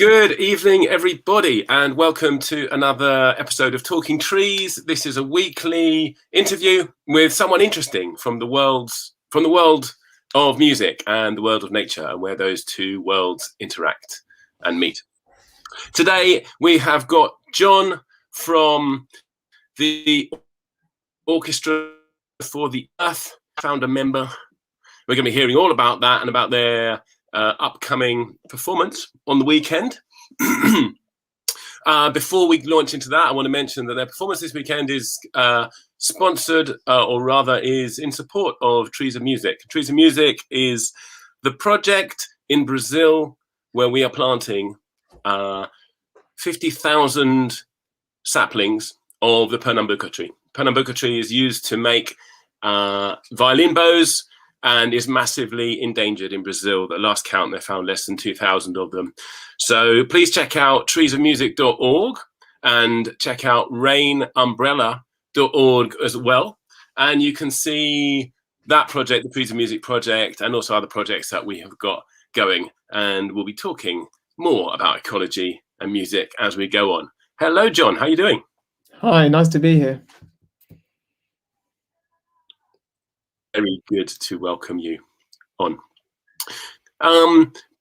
Good evening, everybody, and welcome to another episode of Talking Trees. This is a weekly interview with someone interesting from the world of music and the world of nature, and where those two worlds interact and meet. Today, we have got John from the Orchestra for the Earth, founder member. We're going to be hearing all about that and about their upcoming performance on the weekend. Before we launch into that, I want to mention that their performance this weekend is sponsored, or rather is in support of Trees of Music. Trees of Music is the project in Brazil where we are planting 50,000 saplings of the Pernambuco tree. Pernambuco tree is used to make violin bows and is massively endangered in Brazil. At last count, they found less than 2,000 of them. So please check out treesofmusic.org and check out rainumbrella.org as well. And you can see that project, the Trees of Music project, and also other projects that we have got going. And we'll be talking more about ecology and music as we go on. Hello, John. How are you doing? Hi, nice to be here. Very good to welcome you on.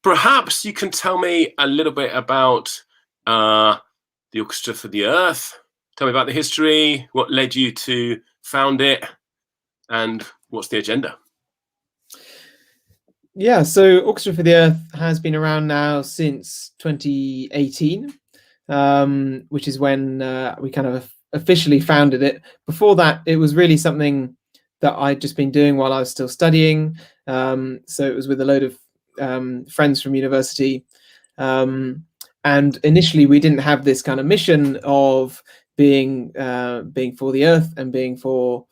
Perhaps you can tell me a little bit about the Orchestra for the Earth. Tell me about the history, what led you to found it, and what's the agenda? Yeah, so Orchestra for the Earth has been around now since 2018, which is when we kind of officially founded it. Before that, it was really something that I'd just been doing while I was still studying. So it was with a load of friends from university. And initially we didn't have this kind of mission of being for the Earth and being for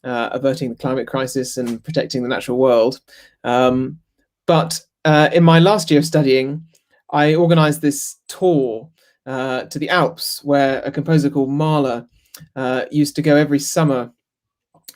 averting the climate crisis and protecting the natural world. But in my last year of studying, I organized this tour to the Alps, where a composer called Mahler used to go every summer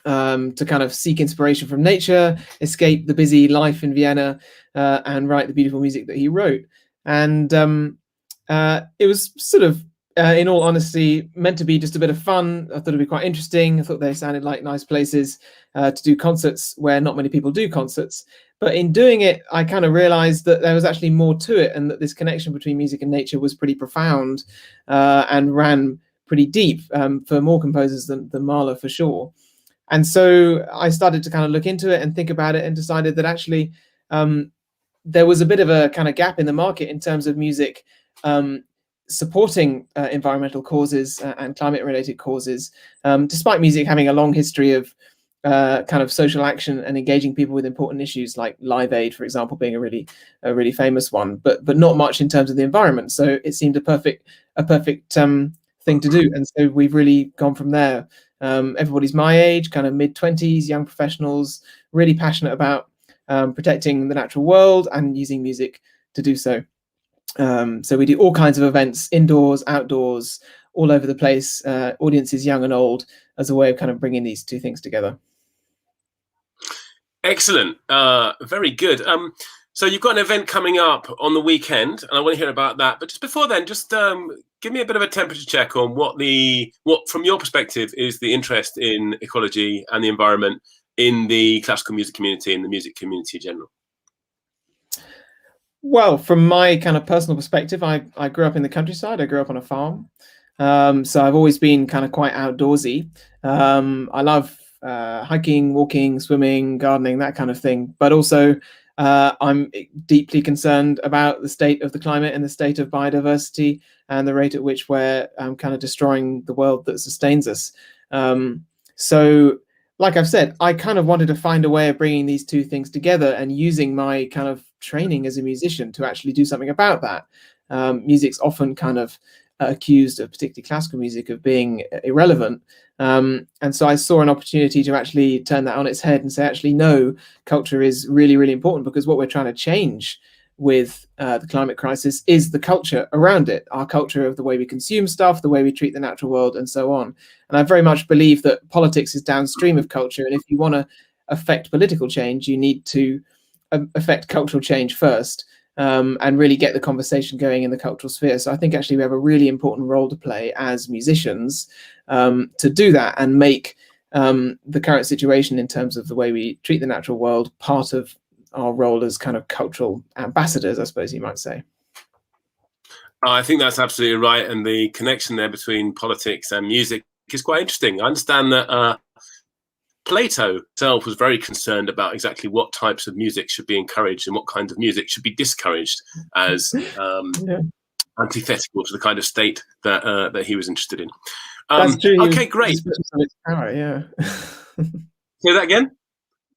to kind of seek inspiration from nature, escape the busy life in Vienna, and write the beautiful music that he wrote. And it was sort of, in all honesty, meant to be just a bit of fun. I thought it'd be quite interesting. I thought they sounded like nice places to do concerts where not many people do concerts. But in doing it, I kind of realized that there was actually more to it, and that this connection between music and nature was pretty profound and ran pretty deep for more composers than Mahler, for sure. And so I started to kind of look into it and think about it, and decided that actually there was a bit of a kind of gap in the market in terms of music supporting environmental causes and climate-related causes, despite music having a long history of kind of social action and engaging people with important issues, like Live Aid, for example, being a really famous one, but not much in terms of the environment. So it seemed a perfect thing to do, and so we've really gone from there. Everybody's my age, kind of mid-20s, young professionals, really passionate about protecting the natural world and using music to do so. So we do all kinds of events, indoors, outdoors, all over the place, audiences young and old, as a way of kind of bringing these two things together. Excellent. Very good. So you've got an event coming up on the weekend, and I want to hear about that. But just before then, just give me a bit of a temperature check on what from your perspective, is the interest in ecology and the environment in the classical music community and the music community in general. Well, from my kind of personal perspective, I grew up in the countryside. I grew up on a farm. So I've always been kind of quite outdoorsy. I love hiking, walking, swimming, gardening, that kind of thing. But also I'm deeply concerned about the state of the climate and the state of biodiversity and the rate at which we're kind of destroying the world that sustains us. So like I've said, I kind of wanted to find a way of bringing these two things together and using my kind of training as a musician to actually do something about that. Music's often kind of accused of, particularly classical music, of being irrelevant. And so I saw an opportunity to actually turn that on its head and say, actually, no, culture is really, really important, because what we're trying to change with the climate crisis is the culture around it, our culture of the way we consume stuff, the way we treat the natural world, and so on. And I very much believe that politics is downstream of culture. And if you want to affect political change, you need to affect cultural change first. and really get the conversation going in the cultural sphere. So I think actually we have a really important role to play as musicians to do that and make the current situation in terms of the way we treat the natural world part of our role as kind of cultural ambassadors, I suppose you might say. I think that's absolutely right. And the connection there between politics and music is quite interesting. I understand that Plato himself was very concerned about exactly what types of music should be encouraged and what kinds of music should be discouraged as antithetical to the kind of state that he was interested in. That's true. Okay, great. Of its power, yeah. Say that again?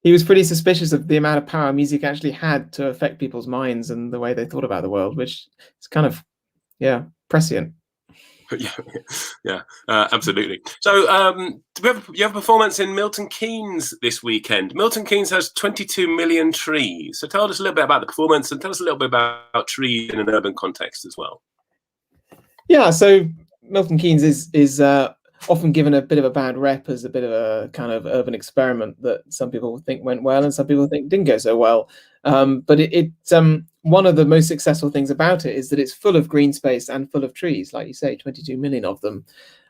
He was pretty suspicious of the amount of power music actually had to affect people's minds and the way they thought about the world, which is kind of, prescient. Yeah, absolutely. So you have a performance in Milton Keynes this weekend. Milton Keynes has 22 million trees. So tell us a little bit about the performance and tell us a little bit about trees in an urban context as well. Yeah, so Milton Keynes is often given a bit of a bad rep as a bit of a kind of urban experiment that some people think went well and some people think didn't go so well. But it's one of the most successful things about it is that it's full of green space and full of trees, like you say, 22 million of them.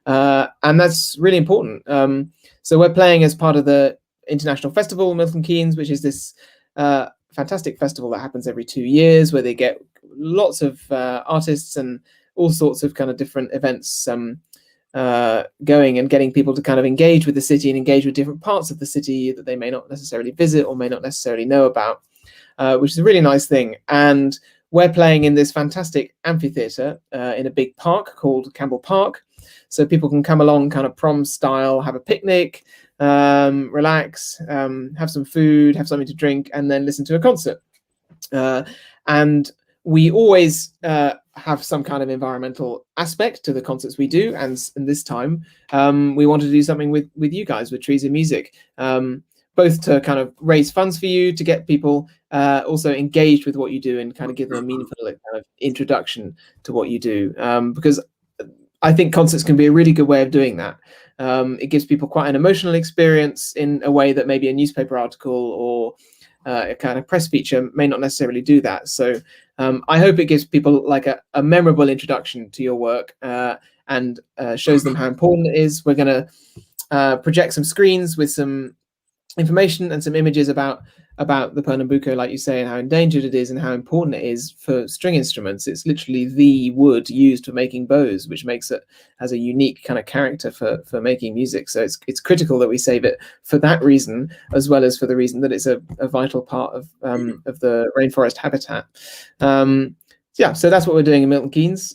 And that's really important. So we're playing as part of the International Festival, Milton Keynes, which is this fantastic festival that happens every 2 years where they get lots of artists and all sorts of kind of different events going and getting people to kind of engage with the city and engage with different parts of the city that they may not necessarily visit or may not necessarily know about, which is a really nice thing. And we're playing in this fantastic amphitheatre in a big park called Campbell Park. So people can come along kind of prom style, have a picnic, relax, have some food, have something to drink, and then listen to a concert. And we always have some kind of environmental aspect to the concerts we do, and this time we wanted to do something with you guys, with Trees and Music, both to kind of raise funds for you, to get people also engaged with what you do and kind of give them a meaningful kind of introduction to what you do, because I think concerts can be a really good way of doing that. It gives people quite an emotional experience in a way that maybe a newspaper article or a kind of press feature may not necessarily do that. So I hope it gives people like a memorable introduction to your work and shows them how important it is. We're going to project some screens with some information and some images about the Pernambuco, like you say, and how endangered it is and how important it is for string instruments. It's literally the wood used for making bows, which makes it has a unique kind of character for making music. So it's critical that we save it for that reason, as well as for the reason that it's a vital part of the rainforest habitat. Yeah, so that's what we're doing in Milton Keynes.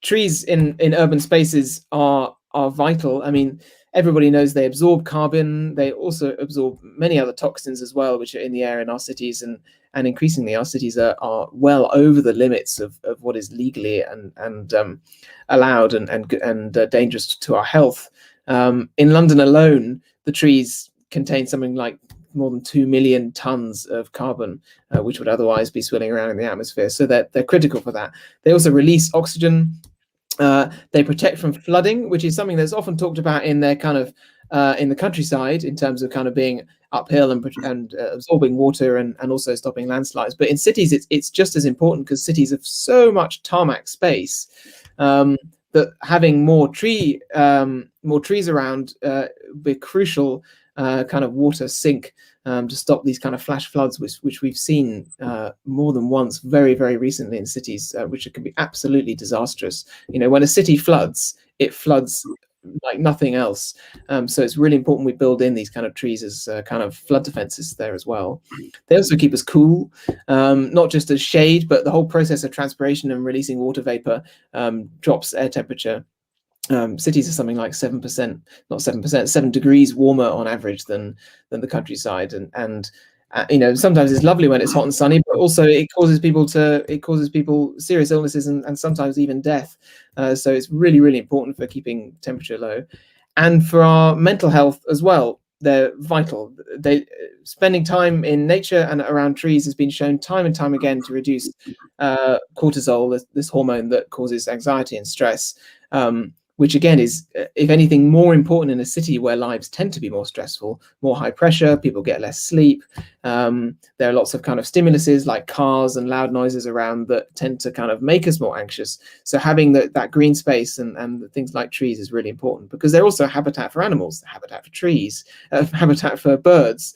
Trees in urban spaces are vital. I mean, everybody knows they absorb carbon. They also absorb many other toxins as well, which are in the air in our cities, and increasingly our cities are well over the limits of what is legally and allowed and dangerous to our health. In London alone, the trees contain something like more than 2 million tons of carbon, which would otherwise be swirling around in the atmosphere. So they're critical for that. They also release oxygen. They protect from flooding, which is something that's often talked about in their kind of in the countryside in terms of kind of being uphill and absorbing water and also stopping landslides. But in cities, it's just as important, because cities have so much tarmac space that having more trees around be crucial kind of water sink to stop these kind of flash floods, which we've seen more than once very, very recently in cities, which can be absolutely disastrous. You know, when a city floods, it floods like nothing else. So it's really important we build in these kind of trees as kind of flood defenses there as well. They also keep us cool, not just as shade, but the whole process of transpiration and releasing water vapor drops air temperature. Cities are something like 7 degrees warmer on average than the countryside, and you know, sometimes it's lovely when it's hot and sunny, but also it causes people serious illnesses and sometimes even death. So it's really, really important for keeping temperature low, and for our mental health as well. They're vital. Spending time in nature and around trees has been shown time and time again to reduce cortisol, this hormone that causes anxiety and stress. which again is, if anything, more important in a city where lives tend to be more stressful, more high pressure, people get less sleep. There are lots of kind of stimuluses like cars and loud noises around that tend to kind of make us more anxious. So having that green space and things like trees is really important, because they're also a habitat for animals, habitat for trees, habitat for birds.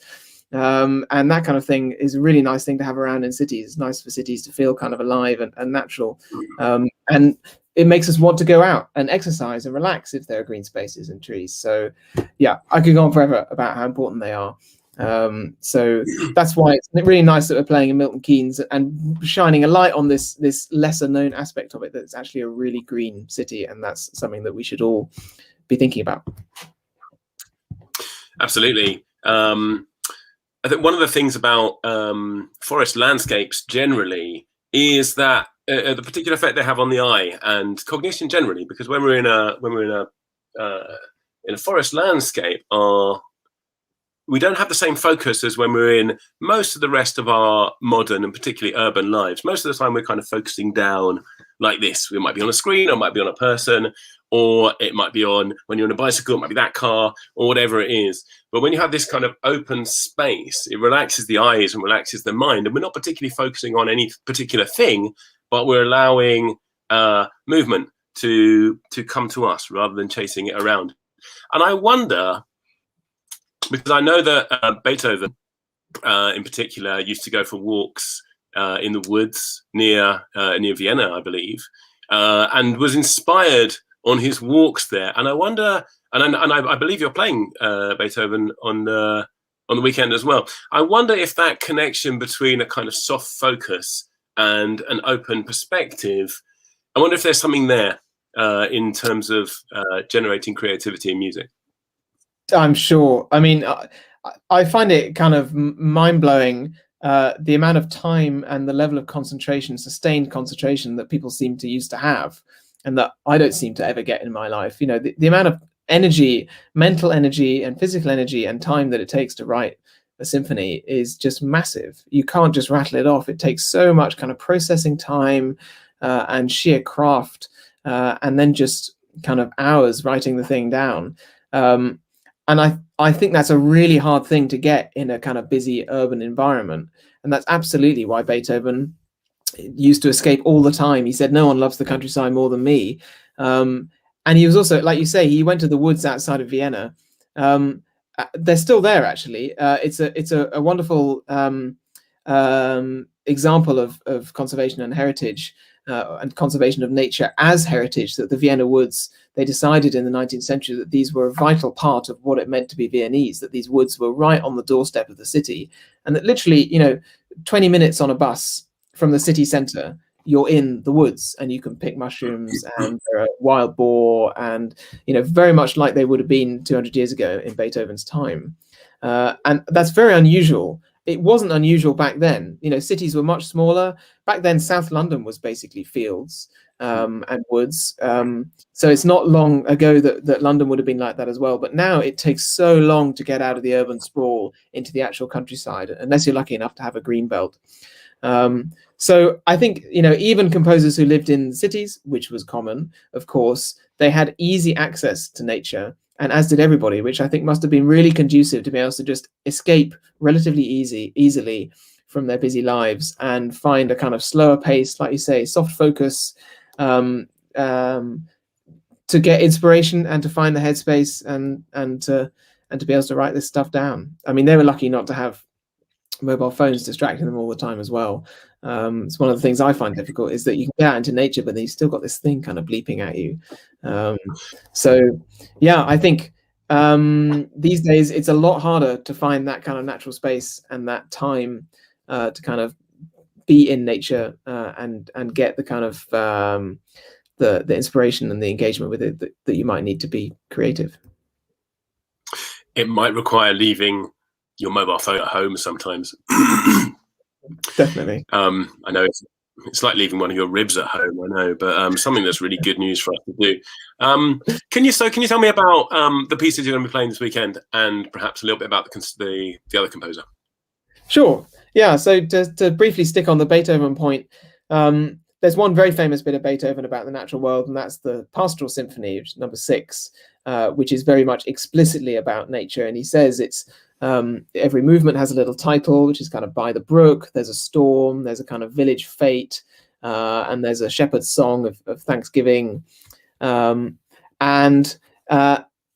And that kind of thing is a really nice thing to have around in cities. It's nice for cities to feel kind of alive and natural. And it makes us want to go out and exercise and relax if there are green spaces and trees. So yeah, I could go on forever about how important they are. So that's why it's really nice that we're playing in Milton Keynes and shining a light on this lesser known aspect of it, that's actually a really green city, and that's something that we should all be thinking about. Absolutely. I think one of the things about forest landscapes generally is that the particular effect they have on the eye and cognition generally, because when we're in a forest landscape, we don't have the same focus as when we're in most of the rest of our modern and particularly urban lives. Most of the time we're kind of focusing down like this. We might be on a screen, or it might be on a person, or it might be on, when you're on a bicycle, it might be that car, or whatever it is. But when you have this kind of open space, it relaxes the eyes and relaxes the mind. And we're not particularly focusing on any particular thing, but we're allowing movement to come to us rather than chasing it around. And I wonder, because I know that Beethoven in particular used to go for walks in the woods near Vienna, I believe, and was inspired on his walks there. And I wonder, and I believe you're playing Beethoven on the weekend as well. I wonder if that connection between a kind of soft focus and an open perspective, I wonder if there's something there in terms of generating creativity in music. I'm sure. I mean, I find it kind of mind-blowing, the amount of time and the level of concentration, sustained concentration, that people seem to used to have, and that I don't seem to ever get in my life. You know, the amount of energy, mental energy and physical energy and time that it takes to write a symphony is just massive. You can't just rattle it off. It takes so much kind of processing time and sheer craft, and then just kind of hours writing the thing down. And I think that's a really hard thing to get in a kind of busy urban environment. And that's absolutely why Beethoven used to escape all the time. He said, no one loves the countryside more than me. And he was also, like you say, he went to the woods outside of Vienna. They're still there, actually. It's a wonderful example of conservation and heritage, and conservation of nature as heritage, that the Vienna woods, they decided in the 19th century that these were a vital part of what it meant to be Viennese, that these woods were right on the doorstep of the city, and that literally, 20 minutes on a bus from the city centre, you're in the woods and you can pick mushrooms and there are wild boar, and very much like they would have been 200 years ago in Beethoven's time. And that's very unusual. It wasn't unusual back then. Cities were much smaller. Back then, South London was basically fields and woods. So it's not long ago that London would have been like that as well. But now it takes so long to get out of the urban sprawl into the actual countryside, unless you're lucky enough to have a green belt. So I think, even composers who lived in cities, which was common, of course, they had easy access to nature, and as did everybody, which I think must have been really conducive to be able to just escape relatively easily from their busy lives and find a kind of slower pace, like you say, soft focus, to get inspiration and to find the headspace and to be able to write this stuff down. I mean, they were lucky not to have mobile phones distracting them all the time as well. It's one of the things I find difficult, is that you can get out into nature, but then you've still got this thing kind of bleeping at you. So yeah, I think these days it's a lot harder to find that kind of natural space and that time to kind of be in nature and get the kind of the inspiration and the engagement with it that you might need to be creative. It might require leaving your mobile phone at home sometimes. Definitely. I know it's like leaving one of your ribs at home, I know, but something that's really good news for us to do. Can you tell me about the pieces you're going to be playing this weekend, and perhaps a little bit about the other composer? Sure. Yeah. So to briefly stick on the Beethoven point, there's one very famous bit of Beethoven about the natural world, and that's the Pastoral Symphony, which is number 6, which is very much explicitly about nature. And he says it's every movement has a little title, which is kind of by the brook. There's a storm. There's a kind of village fete, and there's a shepherd's song of thanksgiving, and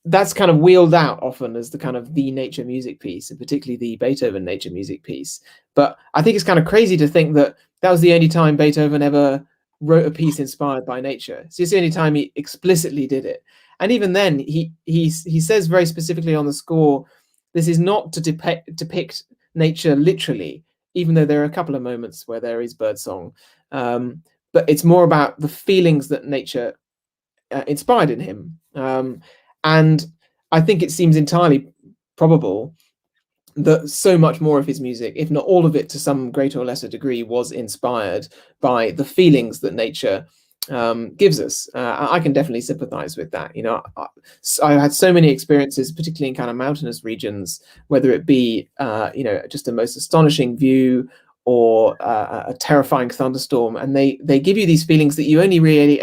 that's kind of wheeled out often as the kind of the nature music piece, and particularly the Beethoven nature music piece. But I think it's kind of crazy to think that that was the only time Beethoven ever wrote a piece inspired by nature. So it's the only time he explicitly did it. And even then, he says very specifically on the score, this is not to depict nature literally, even though there are a couple of moments where there is birdsong. But it's more about the feelings that nature inspired in him. And I think it seems entirely probable that so much more of his music, if not all of it to some greater or lesser degree, was inspired by the feelings that nature gives us. I can definitely sympathize with that. You know, I had so many experiences, particularly in kind of mountainous regions, whether it be, you know, just a most astonishing view or a terrifying thunderstorm. And they give you these feelings that you only really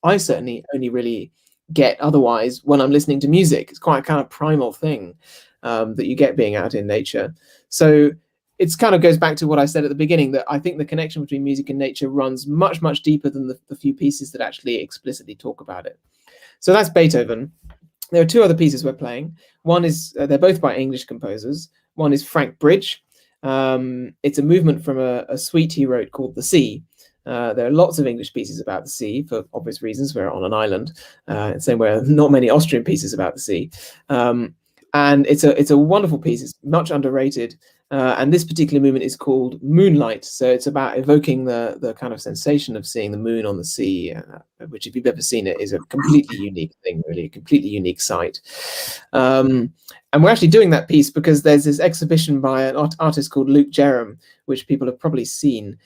I certainly only really get otherwise when I'm listening to music. It's quite a kind of primal thing that you get being out in nature. So it kind of goes back to what I said at the beginning, that I think the connection between music and nature runs much, much deeper than the few pieces that actually explicitly talk about it. So that's Beethoven. There are 2 other pieces we're playing. One is, they're both by English composers. One is Frank Bridge. It's a movement from a suite he wrote called The Sea. There are lots of English pieces about the sea for obvious reasons. We're on an island, same way not many Austrian pieces about the sea. And it's a wonderful piece. It's much underrated. And this particular movement is called Moonlight. So it's about evoking the kind of sensation of seeing the moon on the sea, which, if you've ever seen it, is a completely unique thing, really, a completely unique sight. And we're actually doing that piece because there's this exhibition by an artist called Luke Jerram, which people have probably seen,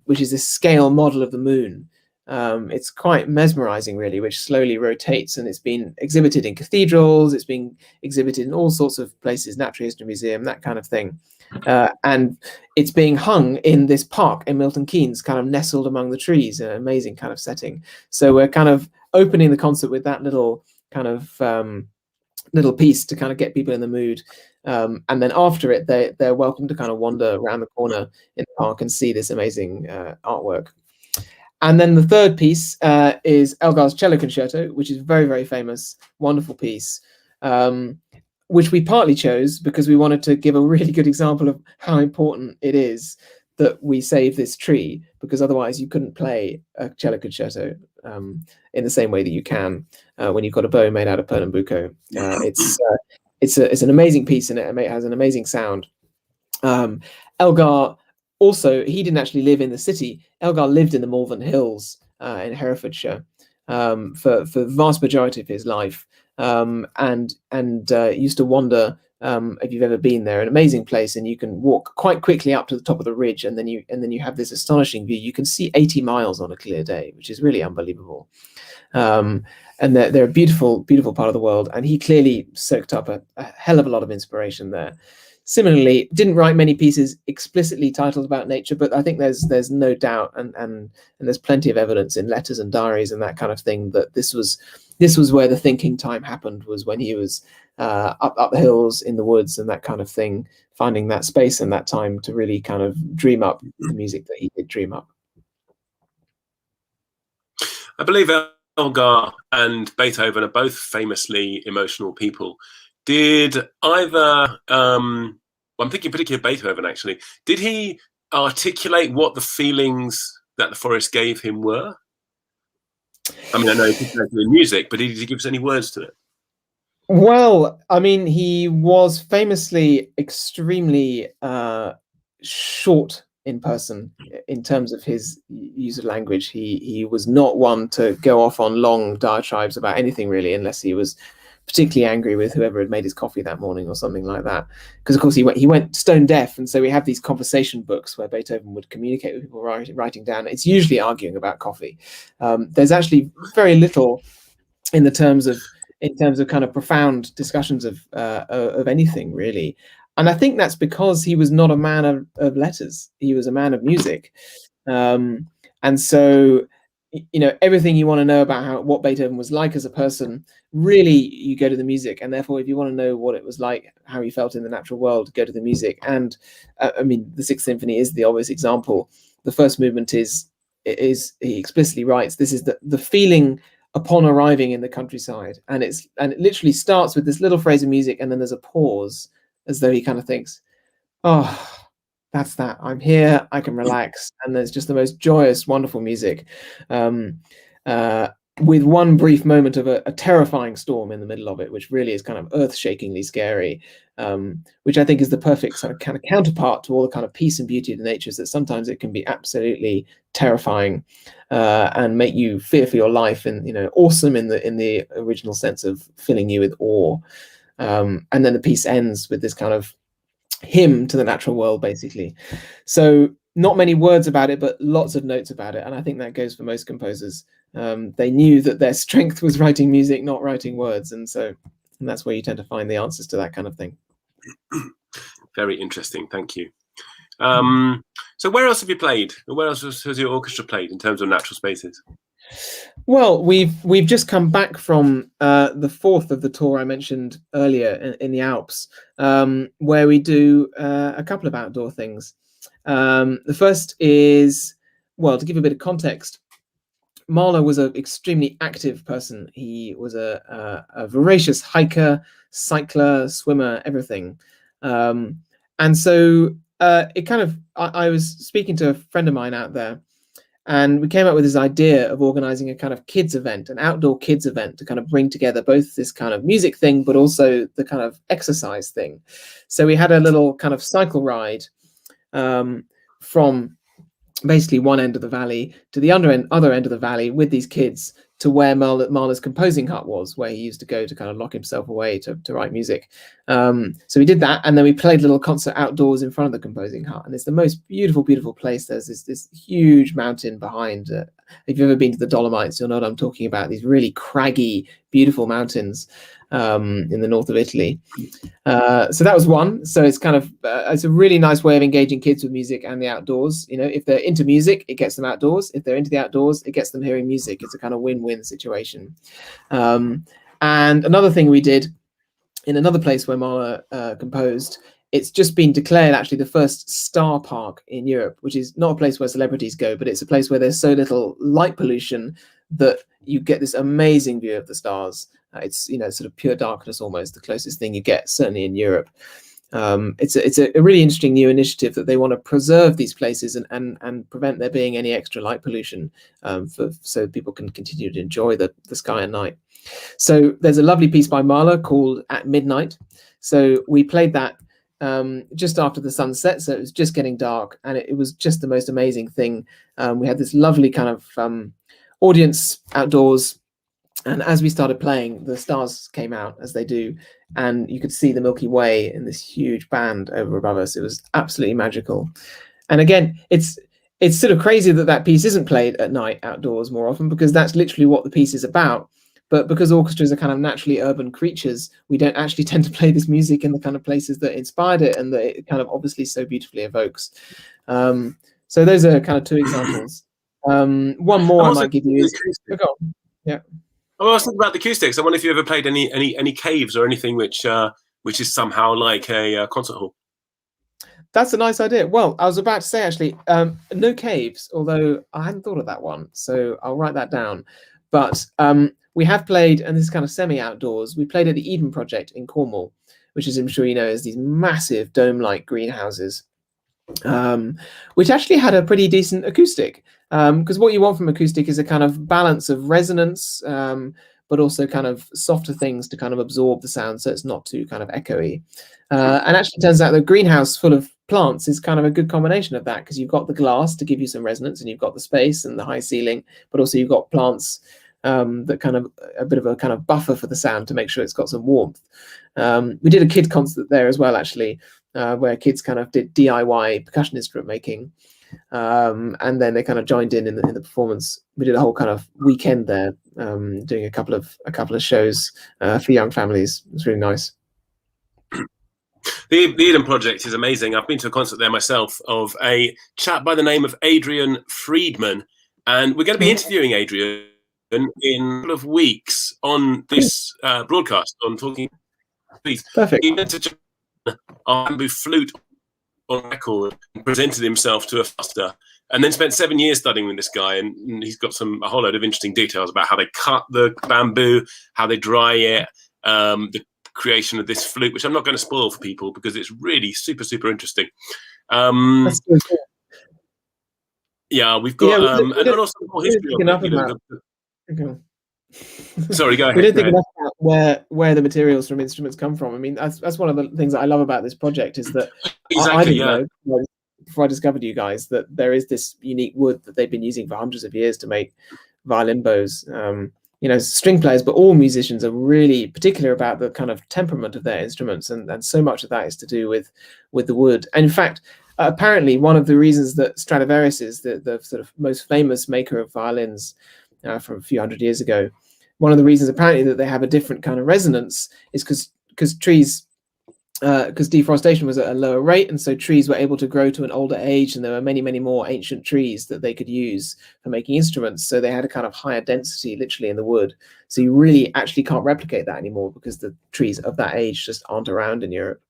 which is this scale model of the moon. It's quite mesmerizing, really, which slowly rotates, and it's been exhibited in cathedrals, it's been exhibited in all sorts of places, Natural History Museum, that kind of thing. And it's being hung in this park in Milton Keynes, kind of nestled among the trees, an amazing kind of setting. So we're kind of opening the concert with that little kind of little piece to kind of get people in the mood. And then after it, they're welcome to kind of wander around the corner in the park and see this amazing artwork. And then the third piece is Elgar's Cello Concerto, which is very, very famous, wonderful piece, which we partly chose because we wanted to give a really good example of how important it is that we save this tree, because otherwise you couldn't play a cello concerto in the same way that you can when you've got a bow made out of Pernambuco. It's an amazing piece, and it has an amazing sound. Elgar also, he didn't actually live in the city. Elgar lived in the Malvern Hills in Herefordshire for the vast majority of his life, and used to wander. If you've ever been there, an amazing place, and you can walk quite quickly up to the top of the ridge, and then you have this astonishing view. You can see 80 miles on a clear day, which is really unbelievable. And they're a beautiful, beautiful part of the world. And he clearly soaked up a hell of a lot of inspiration there. Similarly, didn't write many pieces explicitly titled about nature, but I think there's no doubt, and there's plenty of evidence in letters and diaries and that kind of thing, that this was where the thinking time happened, was when he was up the hills in the woods and that kind of thing, finding that space and that time to really kind of dream up the music that he did dream up. I believe Elgar and Beethoven are both famously emotional people. Did either, I'm thinking particularly of Beethoven actually, did he articulate what the feelings that the forest gave him were? I mean, I know he did music, but did he give us any words to it? Well, I mean, he was famously extremely short in person in terms of his use of language. He was not one to go off on long diatribes about anything really, unless he was particularly angry with whoever had made his coffee that morning or something like that. Because of course he went stone deaf, and so we have these conversation books where Beethoven would communicate with people writing down. It's usually arguing about coffee. There's actually very little in terms of kind of profound discussions of anything really. And I think that's because he was not a man of letters. He was a man of music. And so, everything you want to know about what Beethoven was like as a person, really, you go to the music. And therefore, if you want to know what it was like, how he felt in the natural world, go to the music. And the Sixth Symphony is the obvious example. The first movement is he explicitly writes, this is the feeling upon arriving in the countryside, and it literally starts with this little phrase of music, and then there's a pause, as though he kind of thinks, oh, that's that, I'm here, I can relax. And there's just the most joyous, wonderful music, with one brief moment of a terrifying storm in the middle of it, which really is kind of earth-shakingly scary, which I think is the perfect sort of kind of counterpart to all the kind of peace and beauty of the natures, that sometimes it can be absolutely terrifying, and make you fear for your life, and awesome in the original sense of filling you with awe. And then the piece ends with this kind of hymn to the natural world, basically. So not many words about it, but lots of notes about it. And I think that goes for most composers. They knew that their strength was writing music, not writing words. And that's where you tend to find the answers to that kind of thing. Very interesting. Thank you. So where else have you played? Where else has your orchestra played in terms of natural spaces? Well, we've just come back from the fourth of the tour I mentioned earlier in the Alps, where we do a couple of outdoor things. The first is, well, to give a bit of context, Mahler was an extremely active person. He was a voracious hiker, cycler, swimmer, everything. And so it kind of, I was speaking to a friend of mine out there, and we came up with this idea of organizing a kind of kids event, an outdoor kids event, to kind of bring together both this kind of music thing, but also the kind of exercise thing. So we had a little kind of cycle ride from basically one end of the valley to the other end of the valley with these kids, to where Mahler's composing hut was, where he used to go to kind of lock himself away to write music. So we did that, and then we played a little concert outdoors in front of the composing hut, and it's the most beautiful, beautiful place. There's this huge mountain behind. If you've ever been to the Dolomites, you'll know what I'm talking about. These really craggy, beautiful mountains in the north of Italy. So that was one. So it's kind of it's a really nice way of engaging kids with music and the outdoors. If they're into music, it gets them outdoors. If they're into the outdoors, it gets them hearing music. It's a kind of win-win situation. And another thing we did in another place where Mahler composed, it's just been declared actually the first star park in Europe, which is not a place where celebrities go, but it's a place where there's so little light pollution that you get this amazing view of the stars. It's sort of pure darkness, almost the closest thing you get, certainly in Europe. It's a really interesting new initiative that they want to preserve these places and prevent there being any extra light pollution, so people can continue to enjoy the sky at night. So there's a lovely piece by Mahler called At Midnight. So we played that just after the sunset, so it was just getting dark, and it was just the most amazing thing. We had this lovely kind of audience outdoors, and as we started playing, the stars came out, as they do, and you could see the Milky Way in this huge band over above us. It was absolutely magical. And again, it's sort of crazy that piece isn't played at night outdoors more often, because that's literally what the piece is about. But because orchestras are kind of naturally urban creatures, we don't actually tend to play this music in the kind of places that inspired it and that it kind of obviously so beautifully evokes. So those are kind of two examples. One more I might give you is, yeah. I was thinking about the acoustics. I wonder if you ever played any caves or anything which is somehow like a concert hall. That's a nice idea. Well, I was about to say, actually, no caves, although I hadn't thought of that one, so I'll write that down. But we have played, and this is kind of semi-outdoors, we played at the Eden Project in Cornwall, which, as I'm sure you know, is these massive dome-like greenhouses, which actually had a pretty decent acoustic. Because what you want from acoustic is a kind of balance of resonance, but also kind of softer things to kind of absorb the sound, so it's not too kind of echoey. And actually, it turns out the greenhouse full of plants is kind of a good combination of that, because you've got the glass to give you some resonance, and you've got the space and the high ceiling, but also you've got plants that kind of a bit of a kind of buffer for the sound to make sure it's got some warmth. We did a kid concert there as well, actually, where kids kind of did DIY percussion instrument making. And then they kind of joined in the performance. We did a whole kind of weekend there, doing a couple of shows for young families. It was really nice. The Eden Project is amazing. I've been to a concert there myself of a chap by the name of Adrian Friedman, And we're going to be interviewing Adrian in a couple of weeks on this broadcast on Talking Trees. Perfect. He went to our bamboo flute on record and presented himself to a foster, and then spent 7 years studying with this guy, and he's got a whole load of interesting details about how they cut the bamboo, how they dry it, the creation of this flute, which I'm not going to spoil for people because it's really super, super interesting. That's so cool. Yeah, we've got and also more history of it. Sorry, go ahead. We don't think enough about where the materials from instruments come from. I mean, that's one of the things that I love about this project is that I didn't know before I discovered you guys that there is this unique wood that they've been using for hundreds of years to make violin bows. You know, string players, but all musicians are really particular about the kind of temperament of their instruments, and so much of that is to do with the wood. And in fact, apparently, one of the reasons that Stradivarius is the sort of most famous maker of violins from a few hundred years ago, one of the reasons apparently that they have a different kind of resonance is because trees, because deforestation was at a lower rate, and so trees were able to grow to an older age, and there were many, many more ancient trees that they could use for making instruments. So they had a kind of higher density literally in the wood. So you really actually can't replicate that anymore because the trees of that age just aren't around in Europe.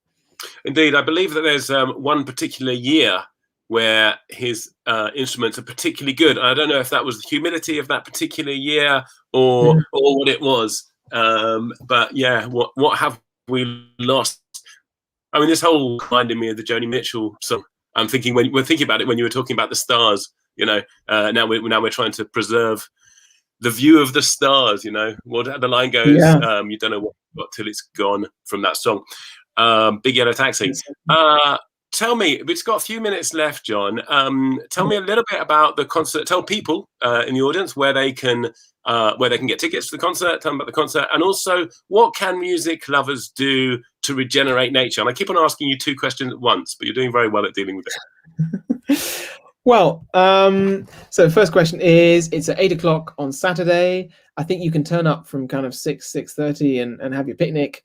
Indeed, I believe that there's one particular year where his instruments are particularly good. I don't know if that was the humidity of that particular year or what it was. But yeah, what have we lost? I mean, this whole reminded me of the Joni Mitchell song. I'm thinking when we're thinking about it when you were talking about the stars. You know, now we're trying to preserve the view of the stars. You know, what the line goes. Yeah. You don't know what you've got till it's gone from that song. Big Yellow Taxi. Tell me, it's got a few minutes left, John. Tell me a little bit about the concert. Tell people in the audience where they can get tickets for the concert. Tell them about the concert, and also what can music lovers do to regenerate nature? And I keep on asking you two questions at once, but you're doing very well at dealing with it. Well, so first question is, it's at 8 o'clock on Saturday. I think you can turn up from kind of 6:30 and have your picnic.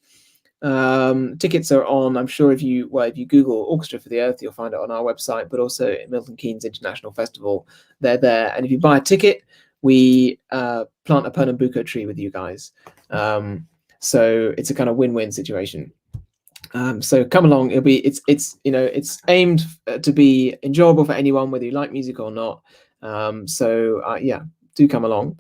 Tickets are on, I'm sure if you Google Orchestra for the Earth, you'll find it on our website, but also at Milton Keynes International Festival, they're there. And if you buy a ticket, we plant a Pernambuco tree with you guys. So it's a kind of win-win situation. So come along. It's aimed to be enjoyable for anyone, whether you like music or not. Yeah, do come along.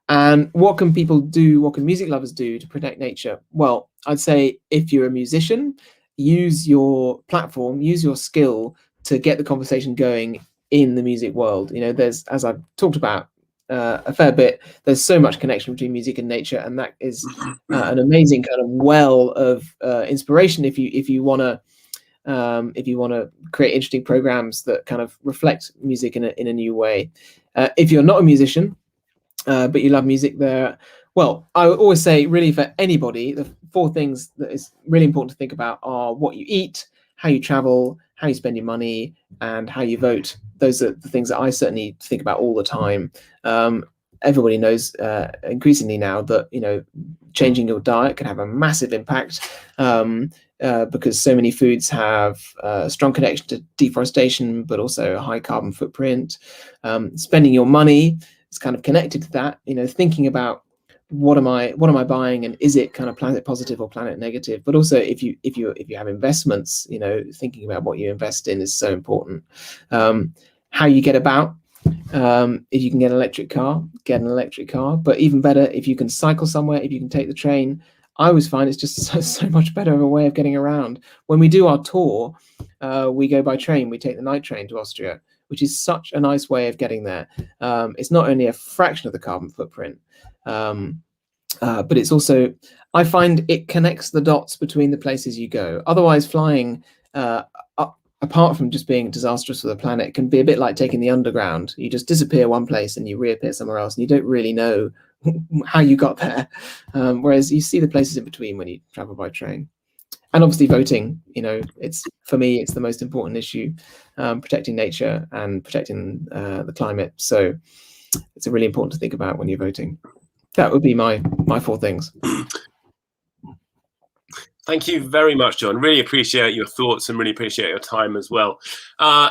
And what can people do? What can music lovers do to protect nature? Well, I'd say if you're a musician, use your platform, use your skill to get the conversation going in the music world. You know, there's, as I've talked about a fair bit, there's so much connection between music and nature, and that is an amazing kind of well of inspiration if you want to create interesting programs that kind of reflect music in a new way. If you're not a musician, but you love music, well, I would always say, really, for anybody, the 4 things that is really important to think about are what you eat, how you travel, how you spend your money, and how you vote. Those are the things that I certainly think about all the time. Everybody knows increasingly now that, you know, changing your diet can have a massive impact because so many foods have a strong connection to deforestation, but also a high carbon footprint. Spending your money is kind of connected to that. You know, thinking about what am I buying, and is it kind of planet positive or planet negative? But also, if you have investments, you know, thinking about what you invest in is so important. How you get about. If you can get an electric car, get an electric car. But even better, if you can cycle somewhere, if you can take the train. I always find it's just so much better of a way of getting around. When we do our tour, we go by train. We take the night train to Austria, which is such a nice way of getting there. It's not only a fraction of the carbon footprint, but it's also, I find it connects the dots between the places you go. Otherwise, flying, apart from just being disastrous for the planet, can be a bit like taking the underground. You just disappear one place and you reappear somewhere else, and you don't really know how you got there. Whereas you see the places in between when you travel by train. And obviously voting, you know, for me, it's the most important issue, protecting nature and protecting the climate. So it's really important to think about when you're voting. That would be my 4 things. Thank you very much, John. Really appreciate your thoughts and really appreciate your time as well.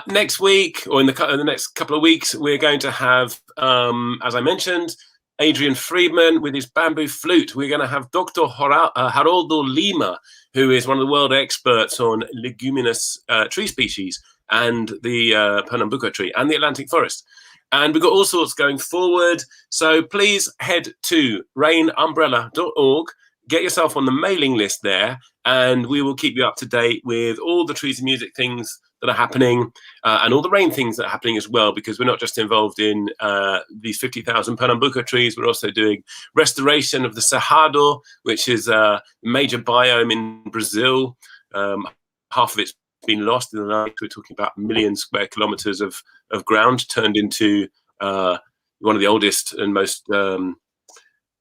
Next week, or in the next couple of weeks, we're going to have, as I mentioned, Adrian Friedman with his bamboo flute. We're going to have Dr. Haroldo Lima, who is one of the world experts on leguminous tree species and the Pernambuco tree and the Atlantic forest. And we've got all sorts going forward. So please head to rainumbrella.org. Get yourself on the mailing list there, and we will keep you up to date with all the Trees and Music things that are happening and all the rain things that are happening as well, because we're not just involved in these 50,000 Pernambuco trees, we're also doing restoration of the Cerrado, which is a major biome in Brazil. Half of it's been lost in the night. We're talking about 1 million square kilometers of ground turned into one of the oldest and most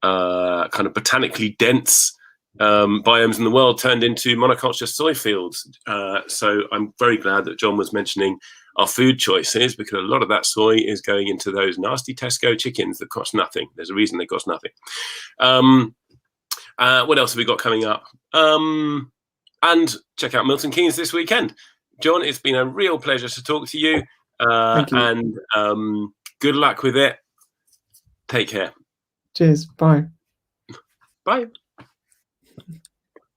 kind of botanically dense biomes in the world, turned into monoculture soy fields. So I'm very glad that John was mentioning our food choices, because a lot of that soy is going into those nasty Tesco chickens that cost nothing. There's a reason they cost nothing. What else have we got coming up? And check out Milton Keynes this weekend. John, it's been a real pleasure to talk to you. Thank you. And good luck with it. Take care. Cheers. Bye. Bye.